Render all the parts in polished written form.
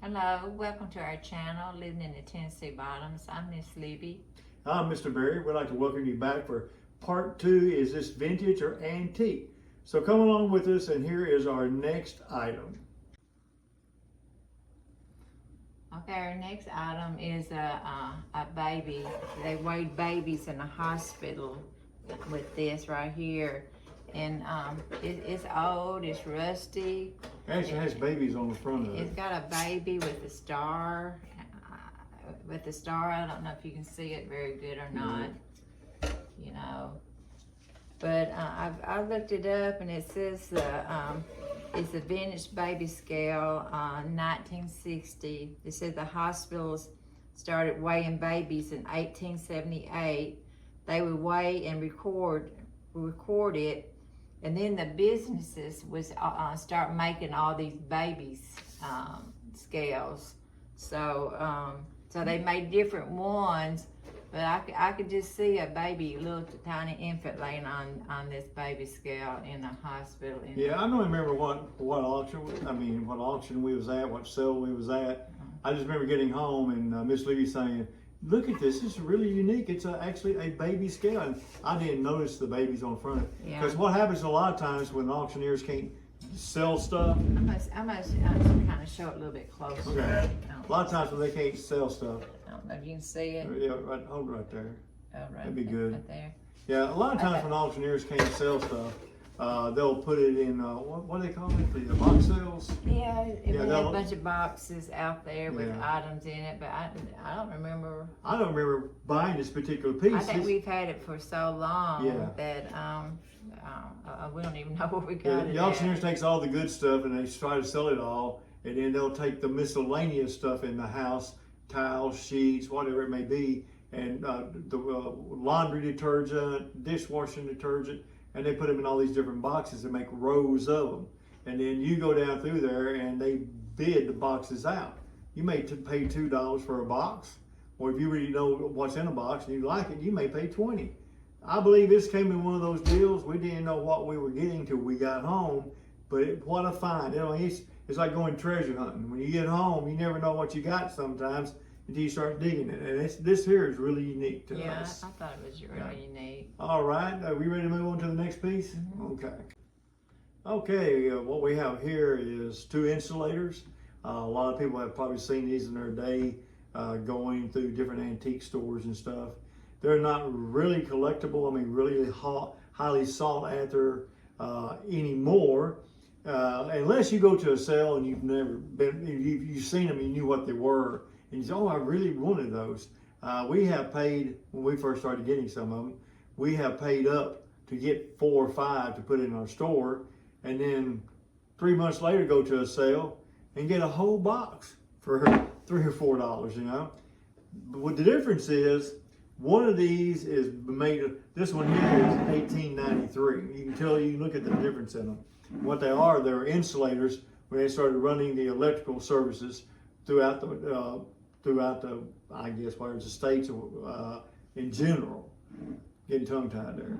Hello, welcome to our channel, Living in the Tennessee Bottoms. I'm Miss Libby. I'm Mr. Berry. We'd like to welcome you back for part 2. Is this vintage or antique? So come along with us, and here is our next item. Okay, our next item is a baby. They weighed babies in a hospital with this right here. And it's old, it's rusty. It actually has babies on the front of It's it. got a baby with a star. I don't know if you can see it very good or not, you know. But I looked it up, and it says it's a vintage baby scale, 1960. It said the hospitals started weighing babies in 1878. They would weigh and record it, and then the businesses was start making all these babies scales. So they made different ones, but I could just see a baby, little tiny infant laying on this baby scale in a hospital. Yeah, I don't remember what auction we was at, what sale we was at. I just remember getting home and Miss Libby saying, "Look at this! This is really unique. It's actually a baby scale." And I didn't notice the babies on front of it. Because what happens a lot of times when auctioneers can't sell stuff. I must kind of show it a little bit closer. Okay. A lot of times when they can't sell stuff. I don't know if you can see it. Yeah, right. Hold it right there. Oh, right. That'd be good. Right there. Yeah, a lot of times when auctioneers can't sell stuff, they'll put it in what do they call it? The box sales. Yeah, we had a they'll- bunch of boxes out there with items in it, but I don't remember. I don't remember buying this particular piece. I think we've had it for so long that we don't even know where we got it. The auctioneers takes all the good stuff and they try to sell it all, and then they'll take the miscellaneous stuff in the house, tiles, sheets, whatever it may be, and the laundry detergent, dishwashing detergent, and they put them in all these different boxes and make rows of them. And then you go down through there and they bid the boxes out. You may pay $2 for a box, or if you really know what's in a box and you like it, you may pay $20. I believe this came in one of those deals. We didn't know what we were getting till we got home, but what a find. You know, it's like going treasure hunting. When you get home, you never know what you got sometimes until you start digging it. And this here is really unique to us. I thought it was really unique. All right, are we ready to move on to the next piece? Okay. Okay, what we have here is 2 insulators. A lot of people have probably seen these in their day going through different antique stores and stuff. They're not really collectible. I mean, really highly sought after anymore. Unless you go to a sale and you've never been, you've seen them, and you knew what they were, and you say, "Oh, I really wanted those." We have paid, when we first started getting some of them, we have paid up to get 4 or 5 to put in our store, and then 3 months later go to a sale and get a whole box for $3 or $4, you know. But what the difference is, one of these is made, this one here is 1893. You can look at the difference in them. What they are, they're insulators when they started running the electrical services throughout the I guess, whether it's the states in general. Getting tongue-tied there.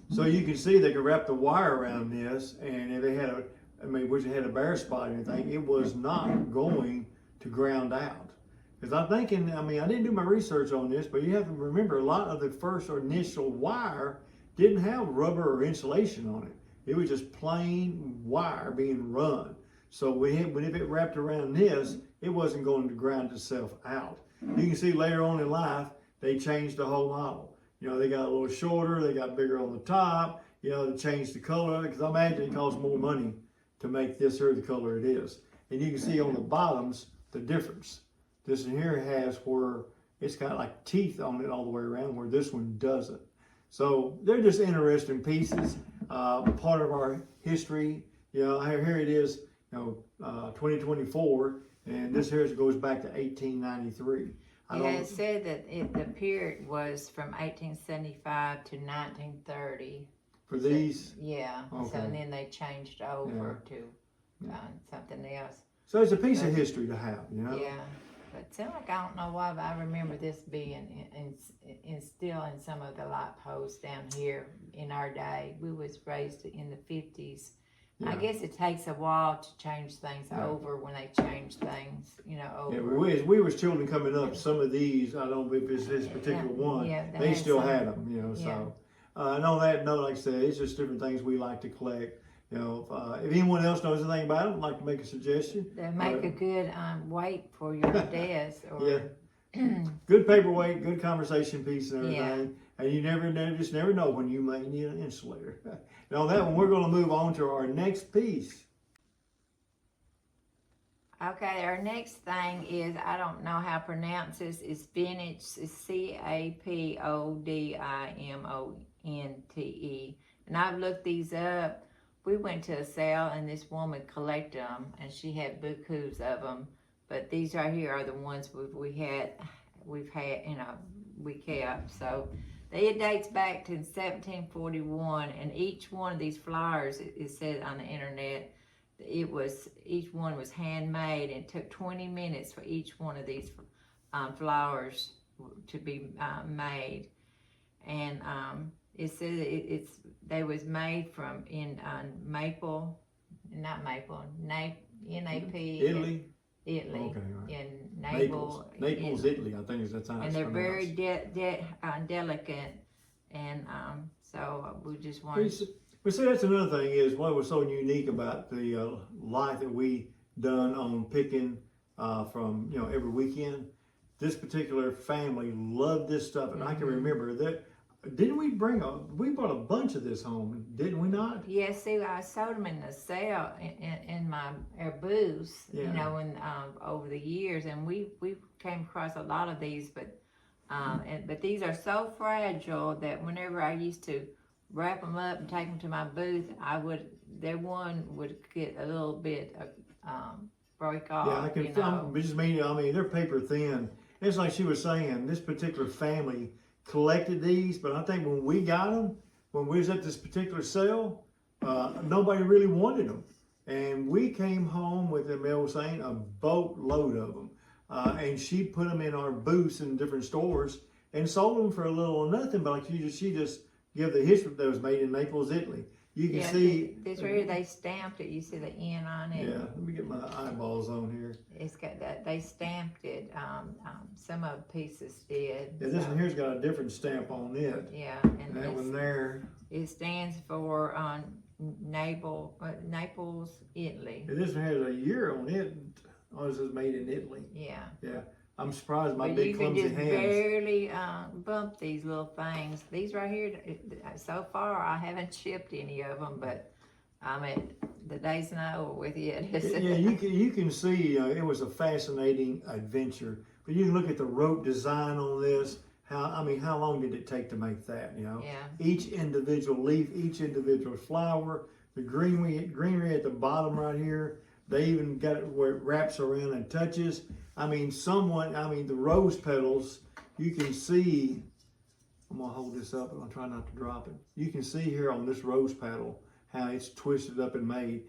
So you can see they could wrap the wire around this, and if they had which had a bare spot or anything, it was not going to ground out. Because I'm thinking, I didn't do my research on this, but you have to remember a lot of the first or initial wire didn't have rubber or insulation on it. It was just plain wire being run. So if it wrapped around this, it wasn't going to ground itself out. You can see later on in life, they changed the whole model. You know, they got a little shorter, they got bigger on the top, you know, they changed the color, because I imagine it costs more money to make this here the color it is. And you can see on the bottoms, the difference. This one here has where it's got like teeth on it all the way around, where this one doesn't. So they're just interesting pieces, part of our history. You know, here it is, 2024, and this here goes back to 1893. It said that the period was from 1875 to 1930. For these? Yeah. Okay. So and then they changed over to something else. So it's a piece of history to have, you know? Yeah. But it sounds like, I don't know why, but I remember this being still in some of the light posts down here in our day. We was raised in the 50s. I Yeah. guess it takes a while to change things Yeah. over when they change things, over. Yeah, we was children coming up, some of these, I don't know if it's this particular one, Yeah, they had still some. had them, Yeah. so. And on that note, like I said, it's just different things we like to collect. If anyone else knows anything about them, like to make a suggestion. They make a good weight for your desk. Or, Good paperweight, good conversation piece and everything. Yeah. And you just never know when you may need an insulator. And on that one, we're going to move on to our next piece. Okay, our next thing is, I don't know how to pronounce this, it's vintage, it's CAPODIMONTE. And I've looked these up. We went to a sale and this woman collected them and she had bukus of them. But these right here are the ones we've had, we kept. So it dates back to 1741, and each one of these flowers, it said on the internet, each one was handmade, and it took 20 minutes for each one of these flowers to be made. And it said they was made from Naples, Italy? Italy. Okay, right. In Naples, Italy, I think is that's how and it's they're pronounced. very delicate, and so we just wanted. But see, that's another thing is what was so unique about the life that we done on picking from every weekend. This particular family loved this stuff, and I can remember that. Didn't we we brought a bunch of this home, didn't we not? Yeah, see, I sold them in the sale in our booths, Yeah. over the years, and we came across a lot of these, but these are so fragile that whenever I used to wrap them up and take them to my booth, their one would get a little bit break off. Yeah, I can. Just mean, they're paper thin. It's like she was saying. This particular family collected these, but I think when we got them, when we was at this particular sale, nobody really wanted them, and we came home with them. Mel was saying a boatload of them, and she put them in our booths in different stores and sold them for a little or nothing. But like she just give the history that was made in Naples, Italy. You can see this right here, they stamped it. You see the N on it. Yeah, let me get my eyeballs on here. It's got that they stamped it. Some of the pieces did. Yeah, this one here's got a different stamp on it. Yeah, and That one there. It stands for Naples, Italy. And this one has a year on it. Oh, this is made in Italy. Yeah. Yeah. I'm surprised my But big you can clumsy just hands. barely bump these little things. These right here, so far I haven't shipped any of them, but the day's not over with yet. Yeah, you can see it was a fascinating adventure. But you can look at the rope design on this. How long did it take to make that? Yeah. Each individual leaf, each individual flower, the greenery at the bottom right here. They even got it where it wraps around and touches. The rose petals, you can see, I'm gonna hold this up and I'll try not to drop it. You can see here on this rose petal how it's twisted up and made.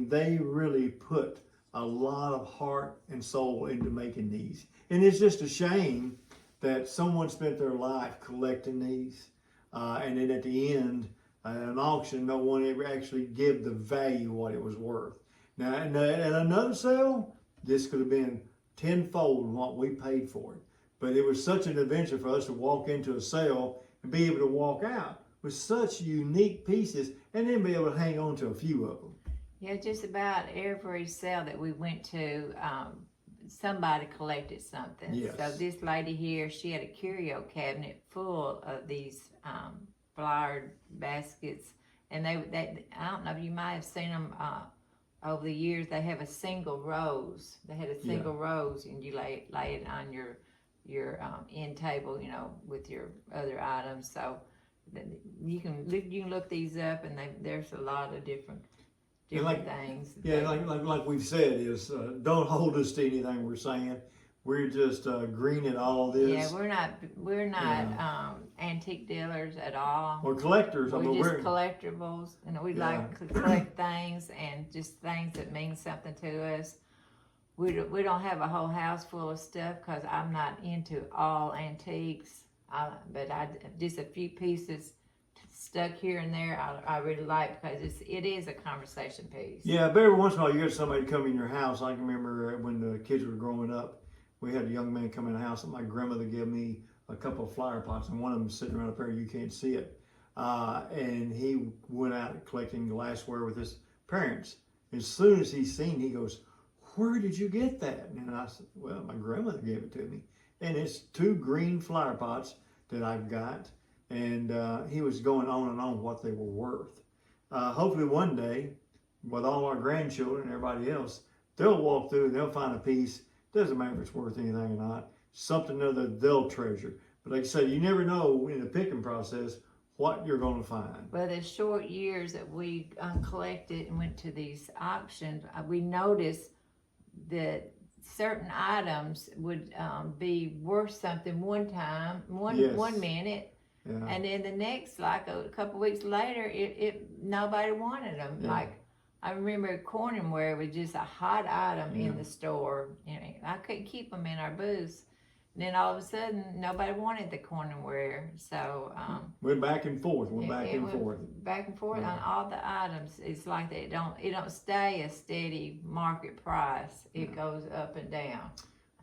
They really put a lot of heart and soul into making these. And it's just a shame that someone spent their life collecting these. And then at the end, at an auction, no one ever actually give the value what it was worth. Now, at another sale, this could have been tenfold what we paid for it. But it was such an adventure for us to walk into a sale and be able to walk out with such unique pieces and then be able to hang on to a few of them. Yeah, just about every sale that we went to, somebody collected something. Yes. So this lady here, she had a curio cabinet full of these flowered baskets, and they I don't know, you might have seen them over the years. They have a single rose. They had a single rose, and you lay it on your end table, with your other items. So you can look these up, and there's a lot of different things. Yeah, like we've said, is don't hold us to anything we're saying. We're just green at all this. Yeah, we're not antique dealers at all. Or collectors. We're just collectibles, and we like to collect things and just things that mean something to us. We don't have a whole house full of stuff because I'm not into all antiques. But just a few pieces stuck here and there, I really like, because it is a conversation piece. Yeah, but every once in a while you get somebody come in your house. I can remember when the kids were growing up, we had a young man come in the house and my grandmother gave me a couple of flower pots, and one of them is sitting right up there, you can't see it. And he went out collecting glassware with his parents. As soon as he seen, he goes, "Where did you get that?" And I said, "Well, my grandmother gave it to me." And it's 2 green flower pots that I've got. And he was going on and on what they were worth. Hopefully one day, with all our grandchildren and everybody else, they'll walk through and they'll find a piece. Doesn't matter if it's worth anything or not. Something other they'll treasure. But like I said, you never know in the picking process what you're going to find. Well, the short years that we collected and went to these auctions, we noticed that certain items would be worth something one time, Yes. 1 minute, Yeah. and then the next, like a couple weeks later, it nobody wanted them. Yeah. Like I remember Corningware was just a hot item Yeah. in the store. You know, I couldn't keep them in our booths. And then all of a sudden, nobody wanted the Corningware. So We're back and forth. We're back and went forth. back and forth Yeah. on all the items. It's like it don't stay a steady market price. It goes up and down.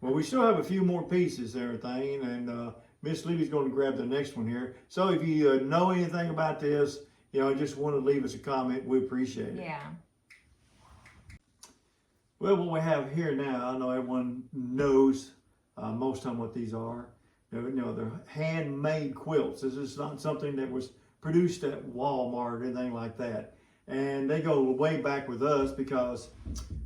Well, we still have a few more pieces and everything, and Miss Levy's going to grab the next one here. So if you know anything about this, just want to leave us a comment. We appreciate it. Yeah. Well, what we have here now, I know everyone knows most of the time what these are. They're handmade quilts. This is not something that was produced at Walmart or anything like that. And they go way back with us because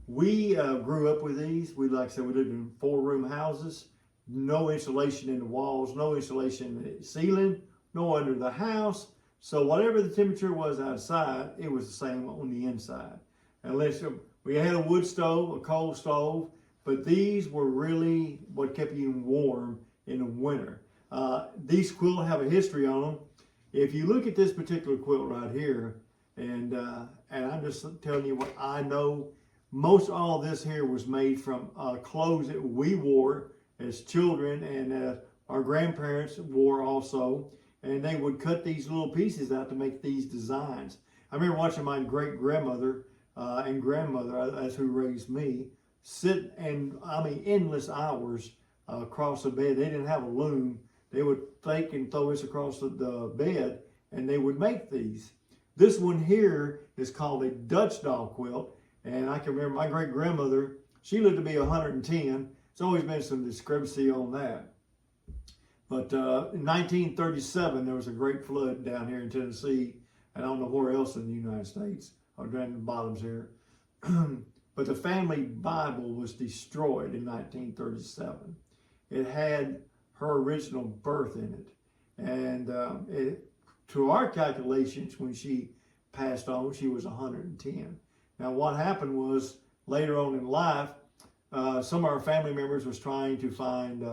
we grew up with these. Like I said, we lived in 4-room houses, no insulation in the walls, no insulation in the ceiling, no under the house. So whatever the temperature was outside, it was the same on the inside. Unless we had a wood stove, a coal stove, but these were really what kept you warm in the winter. These quilts have a history on them. If you look at this particular quilt right here, and I'm just telling you what I know, most all this here was made from clothes that we wore as children and our grandparents wore also. And they would cut these little pieces out to make these designs. I remember watching my great-grandmother and grandmother, that's who raised me, sit and, endless hours across the bed. They didn't have a loom. They would take and throw this across the bed, and they would make these. This one here is called a Dutch doll quilt, and I can remember my great-grandmother, she lived to be 110. There's always been some discrepancy on that. But in 1937, there was a great flood down here in Tennessee, and I don't know where else in the United States, or down the bottoms here. But the family Bible was destroyed in 1937. It had her original birth in it. And to our calculations, when she passed on, she was 110. Now what happened was, later on in life, some of our family members was trying to find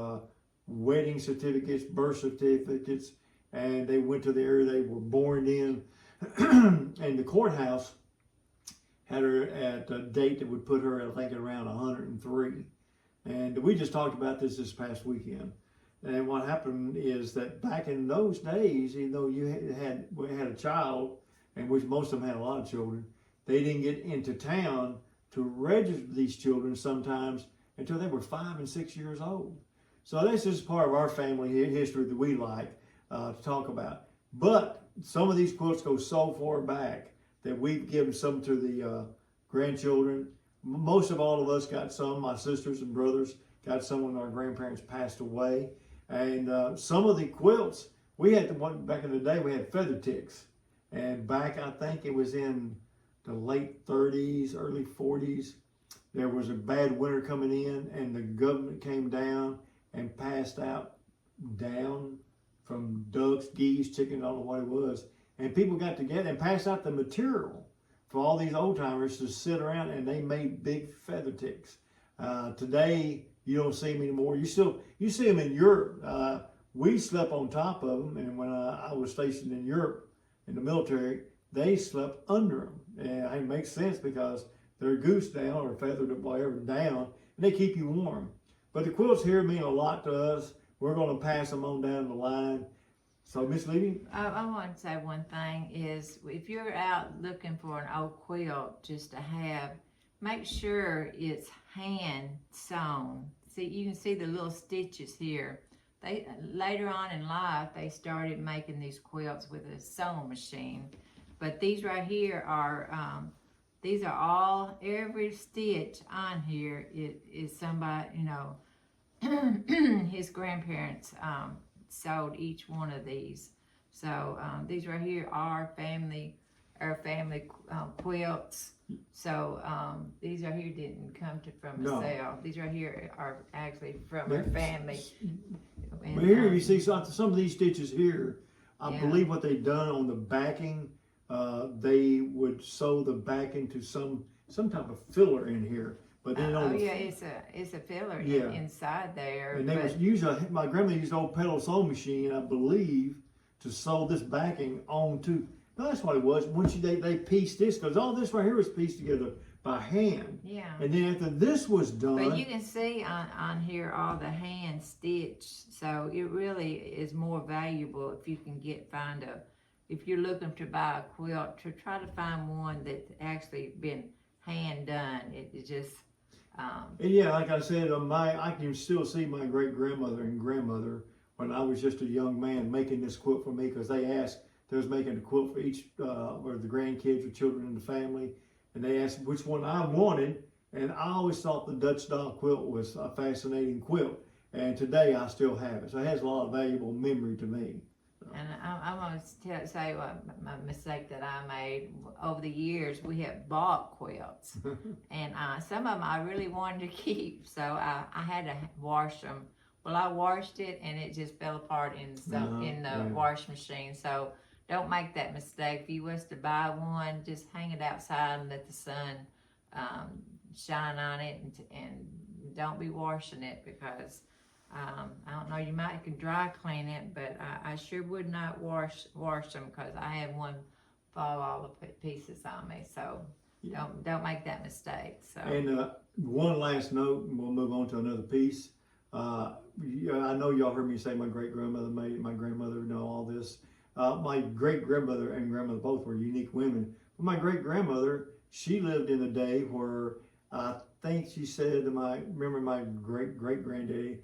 wedding certificates, birth certificates, and they went to the area they were born in, and the courthouse had her at a date that would put her, I think, at around 103. And we just talked about this past weekend. And what happened is that back in those days, even though you had a child, and which most of them had a lot of children, they didn't get into town to register these children sometimes until they were 5 and 6 years old. So this is part of our family history that we like to talk about. But some of these quilts go so far back that we've given some to the grandchildren. Most of all of us got some. My sisters and brothers got some when our grandparents passed away. And some of the quilts, we had the one back in the day, we had feather ticks. And back, I think it was in the late 30s, early 40s, there was a bad winter coming in, and the government came down and passed out down from ducks, geese, chickens, I don't know what it was. And people got together and passed out the material for all these old timers to sit around, and they made big feather ticks. Today, you don't see them anymore. You see them in Europe. We slept on top of them, and when I was stationed in Europe in the military, they slept under them. And it makes sense because they're goose down or feathered or whatever down, and they keep you warm. But the quilts here mean a lot to us. We're going to pass them on down the line. So, Miss Levy, I want to say one thing is if you're out looking for an old quilt just to have, make sure it's hand sewn. See, you can see the little stitches here. They later on in life they started making these quilts with a sewing machine, but these right here are these are all, every stitch on here is somebody, you know, his grandparents sewed each one of these. So these right here are family quilts. So these right here didn't come from a sale. These right here are actually from our family. And, but here you see some of these stitches here. I Yeah. believe what they've done on the backing, they would sew the backing to some type of filler in here. But then on the, yeah, it's a filler Yeah. inside there. and they but- was my grandmother used an old pedal sewing machine, I believe, to sew this backing onto. No, that's what it was. Once they pieced this, because all this right here was pieced together by hand. Yeah. And then after this was done, But you can see on here all the hand stitch, so it really is more valuable if you can if you're looking to buy a quilt, to try to find one that's actually been hand done. It just, and yeah, like I said, I can still see my great grandmother and grandmother when I was just a young man making this quilt for me, because they asked, they was making a quilt for each or the grandkids or children in the family, and they asked which one I wanted, and I always thought the Dutch doll quilt was a fascinating quilt, and today I still have it, so it has a lot of valuable memory to me. and I'm going to say what my mistake that I made. Over the years, we have bought quilts, and some of them I really wanted to keep, so I had to wash them. Well, I washed it, and it just fell apart in the wash machine, so don't make that mistake. If you was to buy one, just hang it outside and let the sun shine on it, and don't be washing it, because I don't know, you might can dry clean it, but I sure would not wash them, because I had one fall all the pieces on me. So don't make that mistake. So And one last note, and we'll move on to another piece. I know y'all heard me say my great grandmother made it, my grandmother know all this. My great grandmother and grandmother both were unique women. But my great grandmother, she lived in a day where I think she said to remember my great granddaddy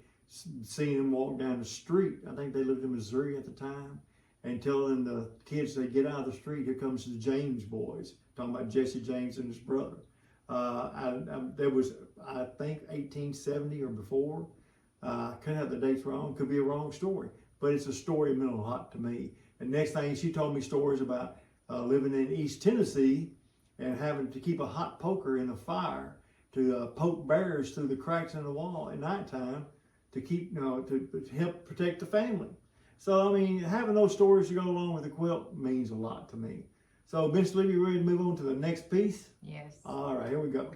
seeing him walk down the street. I think they lived in Missouri at the time, and telling the kids to get out of the street. Here comes the James boys, talking about Jesse James and his brother. There was, I think, 1870 or before. I couldn't have the dates wrong. Could be a wrong story, but it's a story that meant a lot to me. And next thing, she told me stories about living in East Tennessee and having to keep a hot poker in the fire to poke bears through the cracks in the wall at nighttime to keep, to help protect the family. So, I mean, having those stories to go along with the quilt means a lot to me. So, Miss Libby, you ready to move on to the next piece? yes. All right, here we go.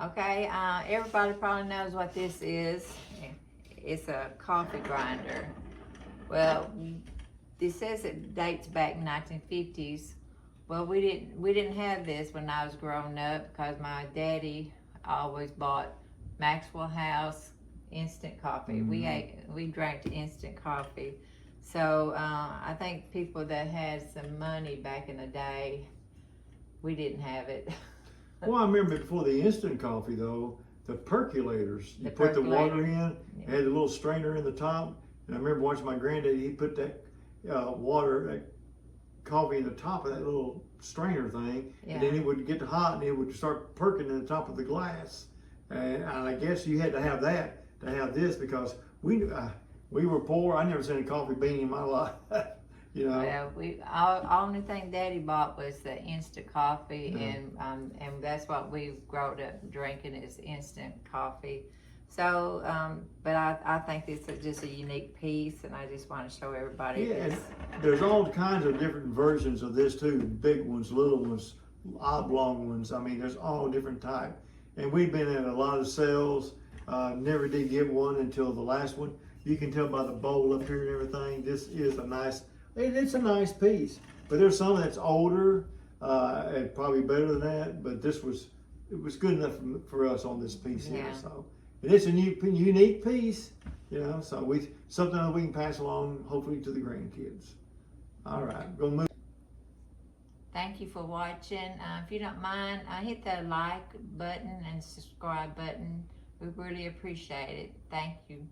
Okay, everybody probably knows what this is. It's a coffee grinder. Well, this says it dates back 1950s. Well, we didn't have this when I was growing up, because my daddy always bought Maxwell House instant coffee. Mm-hmm. We drank instant coffee. So I think people that had some money back in the day, we didn't have it. Well, I remember before the instant coffee, though, the percolators. You put the water in, Yeah. had a little strainer in the top. And I remember watching my granddaddy, he put that that coffee in the top of that little strainer thing. Yeah. And then it would get hot and it would start perking in the top of the glass. And I guess you had to have that to have this, because we were poor. I never seen a coffee bean in my life. Well, only thing Daddy bought was the instant coffee, and that's what we grew up drinking, is instant coffee. So, but I think this is just a unique piece, and I just want to show everybody Yeah, this. and there's all kinds of different versions of this too. Big ones, little ones, oblong ones. I mean, there's all different type. And we've been at a lot of sales. Never did get one until the last one. You can tell by the bowl up here and everything. This is it's a nice piece. But there's some that's older and probably better than that. But it was good enough for us on this piece here. Yeah. So And it's a unique piece, you know, so something that we can pass along, hopefully, to the grandkids. All right, gonna move. Thank you for watching. If you don't mind, hit that like button and subscribe button. We really appreciate it. Thank you.